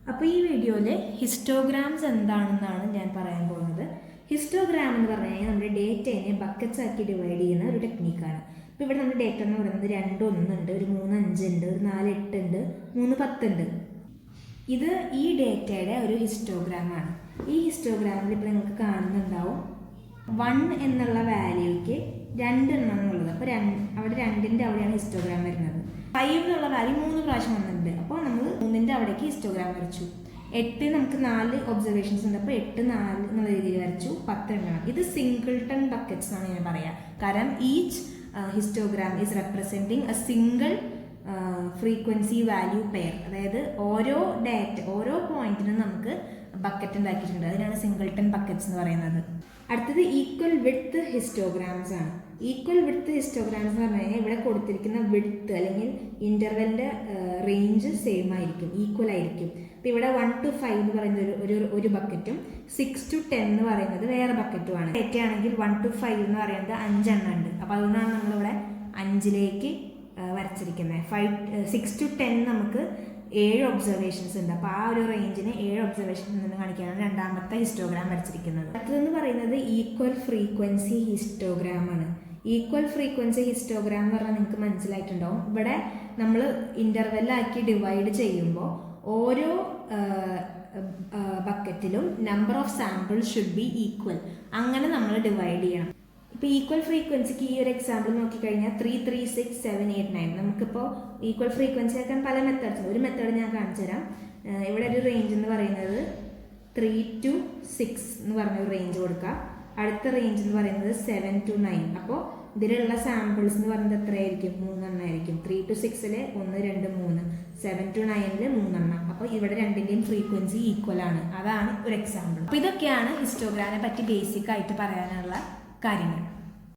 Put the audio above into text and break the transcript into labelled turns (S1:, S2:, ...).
S1: അപ്പോൾ ഈ വീഡിയോയിൽ ഹിസ്റ്റോഗ്രാംസ് എന്താണെന്നാണ് ഞാൻ പറയാൻ പോകുന്നത്. ഹിസ്റ്റോഗ്രാം എന്ന് പറഞ്ഞു കഴിഞ്ഞാൽ നമ്മുടെ ഡേറ്റയെ ബക്കറ്റ്സ് ആക്കി ഡിവൈഡ് ചെയ്യുന്ന ഒരു ടെക്നിക്കാണ്. ഇപ്പോൾ ഇവിടെ നമ്മുടെ ഡേറ്റ എന്ന് പറയുന്നത് 2 1 ഉണ്ട്, ഒരു 3 5 ഉണ്ട്, ഒരു 4 8 ഉണ്ട്, 3 10 ഉണ്ട്. ഇത് ഈ ഡേറ്റയുടെ ഒരു ഹിസ്റ്റോഗ്രാമാണ്. ഈ ഹിസ്റ്റോഗ്രാമിൽ ഇപ്പോൾ നിങ്ങൾക്ക് കാണുന്നുണ്ടാവും 1 എന്നുള്ള വാല്യൂക്ക് 2 എന്നുള്ളത്. അപ്പോൾ അവിടെ 2ൻ്റെ അവിടെയാണ് ഹിസ്റ്റോഗ്രാം വരുന്നത്. 5 എന്നുള്ള വാല്യൂ 3 പ്രാവശ്യം വന്നിട്ടുണ്ട്. അപ്പോൾ നമ്മൾ 3ൻ്റെ അവിടേക്ക് ഹിസ്റ്റോഗ്രാം വരച്ചു. 8 നമുക്ക് 4 ഒബ്സർവേഷൻസ് ഉണ്ട്. അപ്പോൾ 8 4 എന്നുള്ള രീതിയിൽ വരച്ചു. 10 എണ്ണമാണ്. ഇത് സിംഗിൾട്ടൺ ബക്കറ്റ്സ് എന്നാണ് ഞാൻ പറയുക. കാരണം each histogram is representing A single frequency value pair. അതായത് ഓരോ പോയിന്റിനും നമുക്ക് ബക്കറ്റ് ഉണ്ടാക്കിയിട്ടുണ്ട്. അതിനാണ് സിംഗിൾട്ടൺ ബക്കറ്റ്സ് എന്ന് പറയുന്നത്. അടുത്തത് ഈക്വൽ വിഡ്ത്ത് ഹിസ്റ്റോഗ്രാംസ് ആണ്. ഈക്വൽ വിഡ്ത്ത് ഹിസ്റ്റോഗ്രാംസ് എന്ന് പറഞ്ഞു കഴിഞ്ഞാൽ ഇവിടെ കൊടുത്തിരിക്കുന്ന വിഡ്ത്ത് അല്ലെങ്കിൽ ഇൻ്റർവെലിൻ്റെ റേഞ്ച് സെയിം ആയിരിക്കും, ഈക്വൽ ആയിരിക്കും. ഇപ്പോൾ ഇവിടെ 1 to 5 എന്ന് പറയുന്നത് ഒരു ബക്കറ്റും 6 to 10 എന്ന് പറയുന്നത് വേറെ ബക്കറ്റുമാണ്. ഡേറ്റയാണെങ്കിൽ 1 to 5 എന്ന് പറയുന്നത് 5 എണ്ണം ഉണ്ട്. അപ്പോൾ അതുകൊണ്ടാണ് നമ്മളിവിടെ 5ലേക്ക് വരച്ചിരിക്കുന്നത്. 6 to 10 നമുക്ക് 7 ഒബ്സർവേഷൻസ് ഉണ്ട്. അപ്പോൾ ആ ഒരു റേഞ്ചിന് 7 ഒബ്സർവേഷൻ നിന്ന് കാണിക്കാനാണ് രണ്ടാമത്തെ ഹിസ്റ്റോഗ്രാം വരച്ചിരിക്കുന്നത്. അടുത്തതെന്ന് പറയുന്നത് ഈക്വൽ ഫ്രീക്വൻസി ഹിസ്റ്റോഗ്രാം ആണ്. ഈക്വൽ ഫ്രീക്വൻസി ഹിസ്റ്റോഗ്രാം എന്ന് പറഞ്ഞാൽ നിങ്ങൾക്ക് മനസ്സിലായിട്ടുണ്ടാവും. ഇവിടെ നമ്മൾ ഇൻ്റർവെല്ലാക്കി ഡിവൈഡ് ചെയ്യുമ്പോൾ ഓരോ ബക്കറ്റിലും number of samples should be equal. അങ്ങനെ നമ്മൾ ഡിവൈഡ് ചെയ്യണം. ഇപ്പോൾ ഈക്വൽ ഫ്രീക്വൻസിക്ക് ഈ ഒരു എക്സാമ്പിൾ നോക്കിക്കഴിഞ്ഞാൽ 3 3 6 7 8 9. നമുക്കിപ്പോൾ ഈക്വൽ ഫ്രീക്വൻസി ആക്കാൻ പല മെത്തേഡ്സ് ഉണ്ട്. ഒരു മെത്തേഡ് ഞാൻ കാണിച്ചു തരാം. ഇവിടെ ഒരു റേഞ്ച് എന്ന് പറയുന്നത് 3 to 6 എന്ന് പറഞ്ഞ ഒരു റേഞ്ച് കൊടുക്കുക. അടുത്ത റേഞ്ച് എന്ന് പറയുന്നത് 7 to 9. അപ്പോൾ ഇതിലുള്ള സാമ്പിൾസ് എന്ന് പറയുന്നത് എത്രയായിരിക്കും? 3 എണ്ണമായിരിക്കും. 3 to 6 1 2 3, 7 to 9 3 എണ്ണം. അപ്പോൾ ഇവിടെ രണ്ടിൻ്റെയും ഫ്രീക്വൻസി ഈക്വൽ ആണ്. അതാണ് ഒരു എക്സാമ്പിൾ. അപ്പോൾ ഇതൊക്കെയാണ് ഹിസ്റ്റോഗ്രാമിനെ പറ്റി ബേസിക് ആയിട്ട് പറയാനുള്ള കാര്യങ്ങൾ.